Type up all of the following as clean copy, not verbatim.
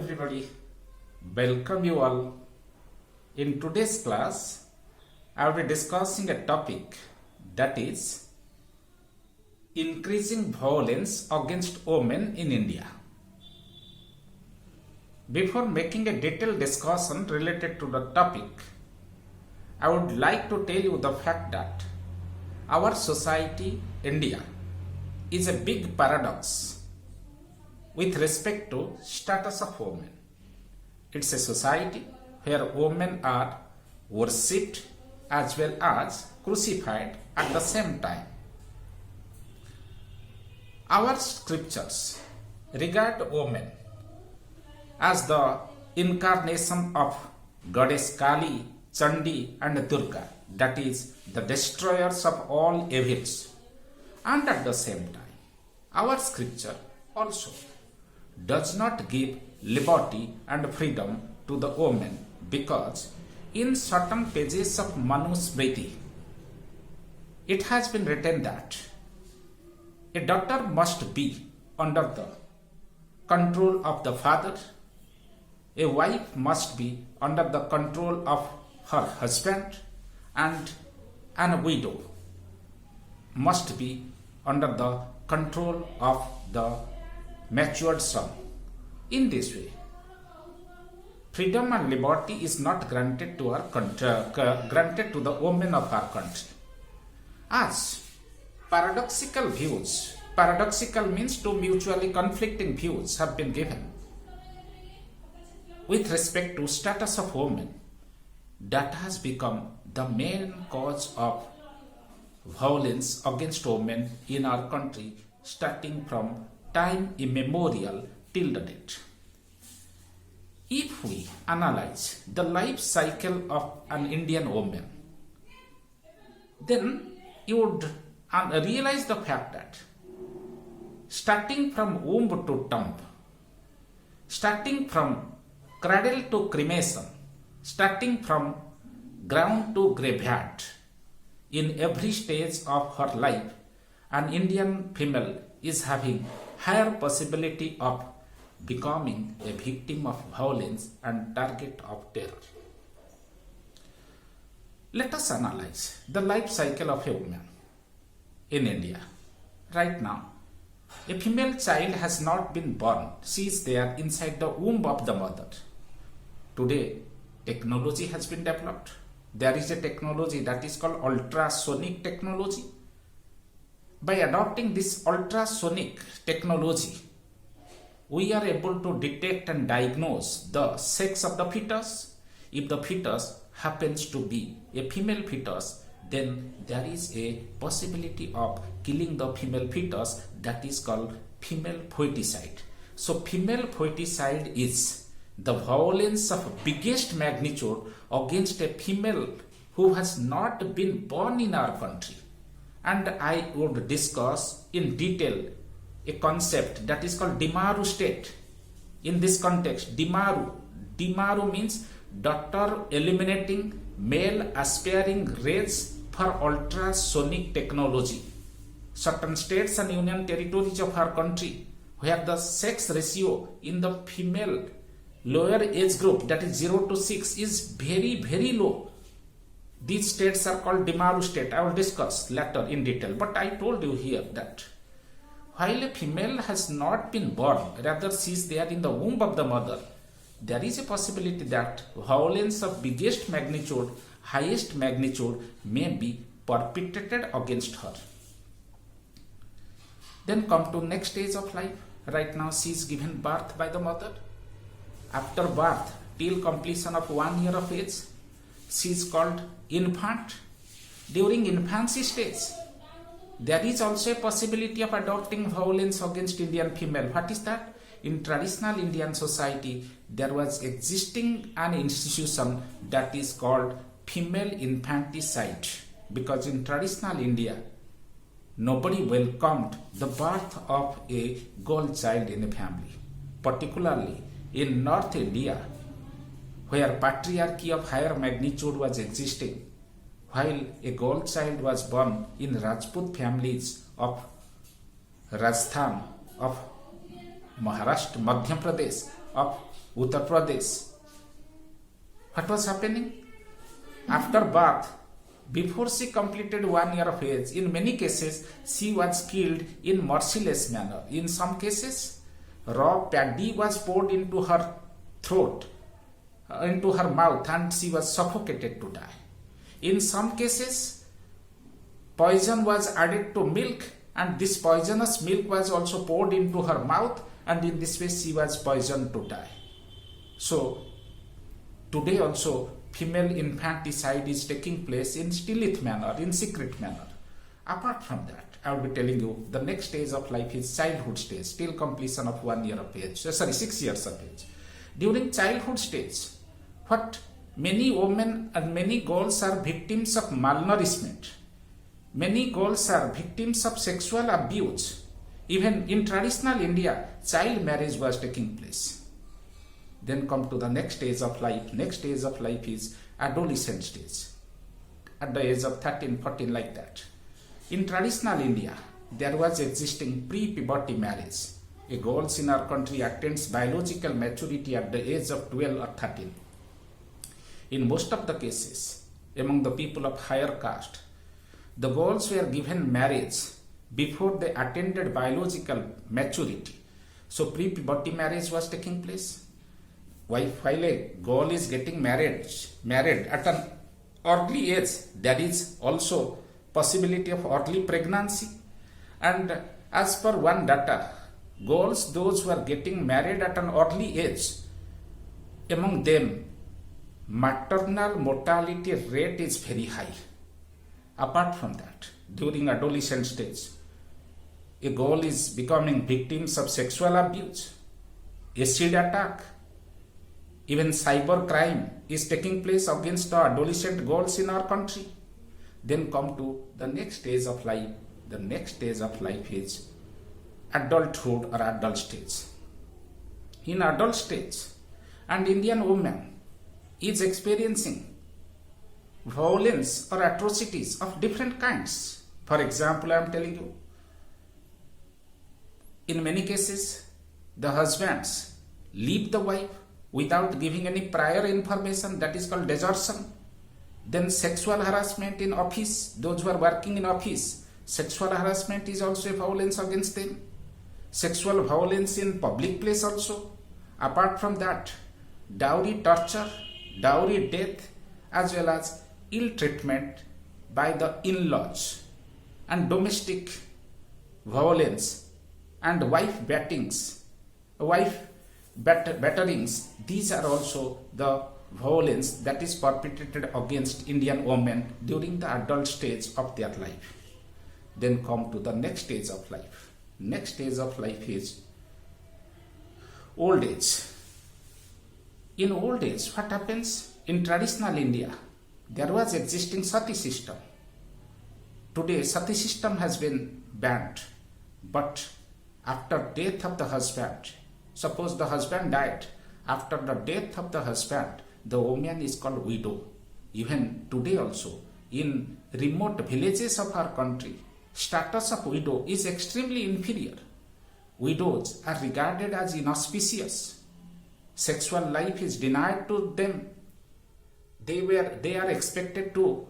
everybody, welcome you all. In today's class, I will be discussing a topic that is increasing violence against women in India. Before making a detailed discussion related to the topic, I would like to tell you the fact that our society, India, is a big paradox with respect to status of women. It's a society where women are worshipped as well as crucified at the same time. Our scriptures regard women as the incarnation of goddess Kali, Chandi and Durga, that is the destroyers of all evils. And at the same time, our scripture also does not give liberty and freedom to the woman, because in certain pages of Manu Smriti it has been written that a daughter must be under the control of the father, a wife must be under the control of her husband, and a widow must be under the control of the matured son. In this way, freedom and liberty is not granted to granted to the women of our country. As paradoxical views, paradoxical means two mutually conflicting views have been given with respect to status of women, that has become the main cause of violence against women in our country, starting from time immemorial till the date. If we analyze the life cycle of an Indian woman, then you would realize the fact that starting from womb to tomb, starting from cradle to cremation, starting from ground to graveyard, in every stage of her life, an Indian female is having higher possibility of becoming a victim of violence and target of terror. Let us analyze the life cycle of a woman in India. Right now, a female child has not been born. She is there inside the womb of the mother. Today, technology has been developed. There is a technology that is called ultrasonic technology. By adopting this ultrasonic technology, we are able to detect and diagnose the sex of the fetus. If the fetus happens to be a female fetus, then there is a possibility of killing the female fetus, that is called female foeticide. So female foeticide is the violence of biggest magnitude against a female who has not been born in our country. And I would discuss in detail a concept that is called Dimaru state. In this context, Dimaru means daughter eliminating male aspiring race for ultrasonic technology. Certain states and union territories of our country where the sex ratio in the female lower age group, that is 0 to 6, is very, very low. These states are called Dimaru state. I will discuss later in detail. But I told you here that while a female has not been born, rather she is there in the womb of the mother, there is a possibility that violence of biggest magnitude, highest magnitude may be perpetrated against her. Then come to next stage of life. Right now she is given birth by the mother. After birth, till completion of 1 year of age, she is called infant. During infancy stage, there is also a possibility of adopting violence against Indian female. What is that? In traditional Indian society, there was existing an institution that is called female infanticide, because in traditional India, nobody welcomed the birth of a girl child in a family. Particularly in North India, where patriarchy of higher magnitude was existing, while a girl child was born in Rajput families of Rajasthan, of Maharashtra, Madhya Pradesh, of Uttar Pradesh. What was happening? After birth, before she completed 1 year of age, in many cases, she was killed in merciless manner. In some cases, raw paddy was poured into her throat, into her mouth, and she was suffocated to die. In some cases, poison was added to milk, and this poisonous milk was also poured into her mouth, and in this way she was poisoned to die. So, today also, female infanticide is taking place in stealth manner, in secret manner. Apart from that, I will be telling you the next stage of life is childhood stage, till completion of 1 year of age, 6 years of age. During childhood stage, what many women and many girls are victims of malnourishment. Many girls are victims of sexual abuse. Even in traditional India, child marriage was taking place. Then come to the next stage of life. Next stage of life is adolescent stage. At the age of 13, 14, like that. In traditional India, there was existing pre-puberty marriage. A girl in our country attains biological maturity at the age of 12 or 13. In most of the cases, among the people of higher caste, the girls were given marriage before they attained biological maturity. So pre-puberty marriage was taking place. While a girl is getting married at an early age, there is also possibility of early pregnancy. And as per one data, girls, those who are getting married at an early age, among them, maternal mortality rate is very high. Apart from that, during adolescent stage, a girl is becoming victims of sexual abuse, acid attack, even cyber crime is taking place against the adolescent girls in our country. Then come to the next stage of life. The next stage of life is adulthood or adult stage. In adult stage, an Indian woman is experiencing violence or atrocities of different kinds. For example, I am telling you, in many cases, the husbands leave the wife without giving any prior information, that is called desertion. Then sexual harassment in office, those who are working in office, sexual harassment is also a violence against them. Sexual violence in public place also. Apart from that, dowry torture, dowry death, as well as ill treatment by the in-laws, and domestic violence and wife batterings, these are also the violence that is perpetrated against Indian women during the adult stage of their life. Then come to the next stage of life. Next stage of life is old age. In old age, what happens? In traditional India, there was existing sati system. Today, sati system has been banned, but after death of the husband, suppose the husband died, after the death of the husband, the woman is called widow. Even today also, in remote villages of our country, status of widow is extremely inferior. Widows are regarded as inauspicious. Sexual life is denied to them. They are expected to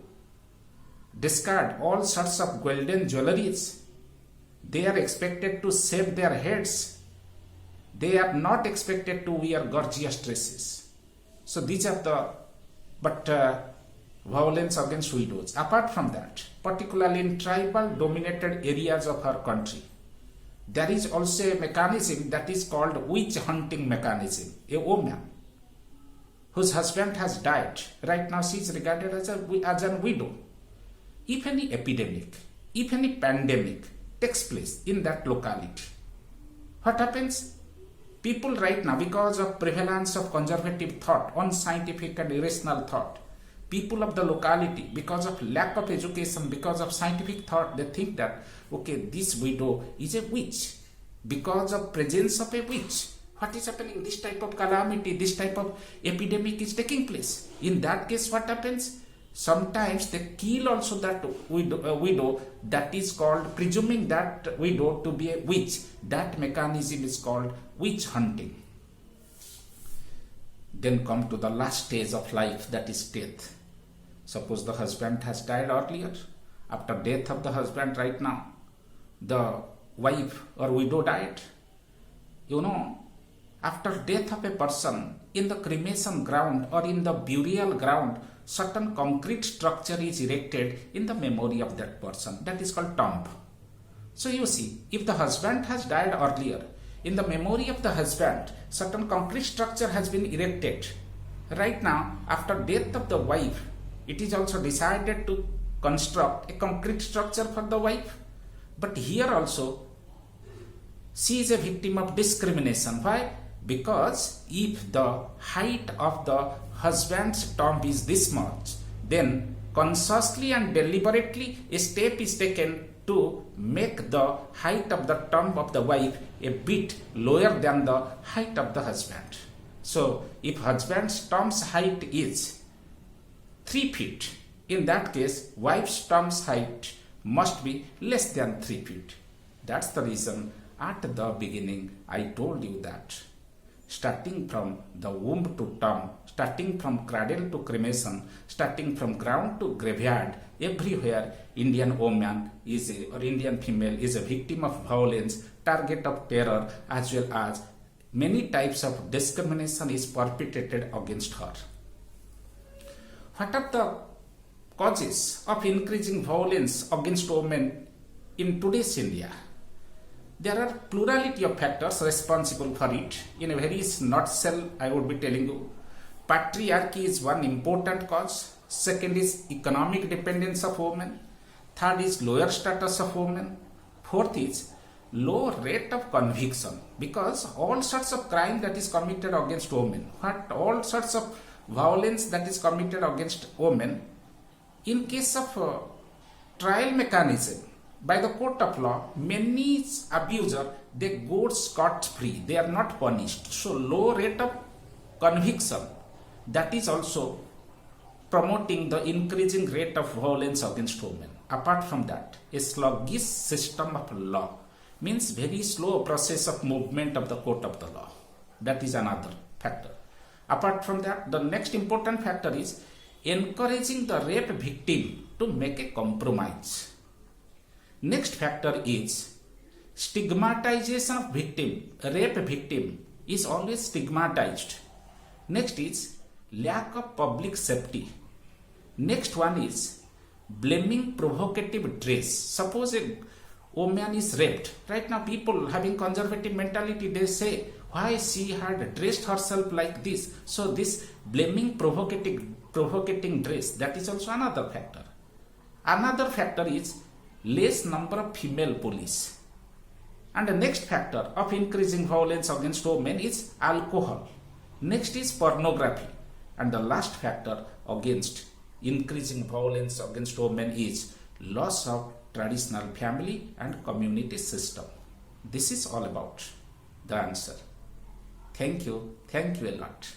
discard all sorts of golden jewelries. They are expected to shave their heads. They are not expected to wear gorgeous dresses. So these are the violence against widows. Apart from that, particularly in tribal dominated areas of our country, there is also a mechanism that is called witch hunting mechanism. A woman whose husband has died, right now she is regarded as a widow. If any epidemic, if any pandemic takes place in that locality, what happens? People right now, because of prevalence of conservative thought, unscientific and irrational thought, people of the locality, because of lack of education, because of scientific thought, they think that, okay, this widow is a witch. Because of presence of a witch, what is happening? This type of calamity, this type of epidemic is taking place. In that case, what happens? Sometimes they kill also that widow, that is called, presuming that widow to be a witch. That mechanism is called witch hunting. then come to the last stage of life, that is death. Suppose the husband has died earlier. After death of the husband right now, the wife or widow died. You know, after death of a person, in the cremation ground or in the burial ground, certain concrete structure is erected in the memory of that person. That is called tomb. So you see, if the husband has died earlier, in the memory of the husband, certain concrete structure has been erected. Right now, after death of the wife, it is also decided to construct a concrete structure for the wife. But here also, she is a victim of discrimination. Why? Because if the height of the husband's tomb is this much, then consciously and deliberately a step is taken to make the height of the tomb of the wife a bit lower than the height of the husband. So if husband's tomb's height is 3 feet, in that case wife's tomb's height must be less than 3 feet. That's the reason at the beginning I told you that starting from the womb to tomb, starting from cradle to cremation, starting from ground to graveyard, everywhere Indian woman is or Indian female is a victim of violence, target of terror, as well as many types of discrimination is perpetrated against her. What are the causes of increasing violence against women in today's India? There are plurality of factors responsible for it. In a very nutshell, I would be telling you, patriarchy is one important cause. Second is economic dependence of women. Third is lower status of women. Fourth is low rate of conviction, because all sorts of crime that is committed against women, all sorts of violence that is committed against women, in case of trial mechanism by the court of law, many abusers, they go scot-free, they are not punished. So low rate of conviction, that is also promoting the increasing rate of violence against women. Apart from that, a sluggish system of law, means very slow process of movement of the court of the law. That is another factor. Apart from that, the next important factor is encouraging the rape victim to make a compromise. Next factor is stigmatization of victim. Rape victim is always stigmatized. Next is lack of public safety. Next one is blaming provocative dress. Suppose a woman is raped. Right now people having conservative mentality, they say why she had dressed herself like this. So this blaming provocating dress, that is also another factor. Another factor is less number of female police. And the next factor of increasing violence against women is alcohol. Next is pornography. And the last factor against increasing violence against women is loss of traditional family and community system. This is all about the answer. Thank you a lot.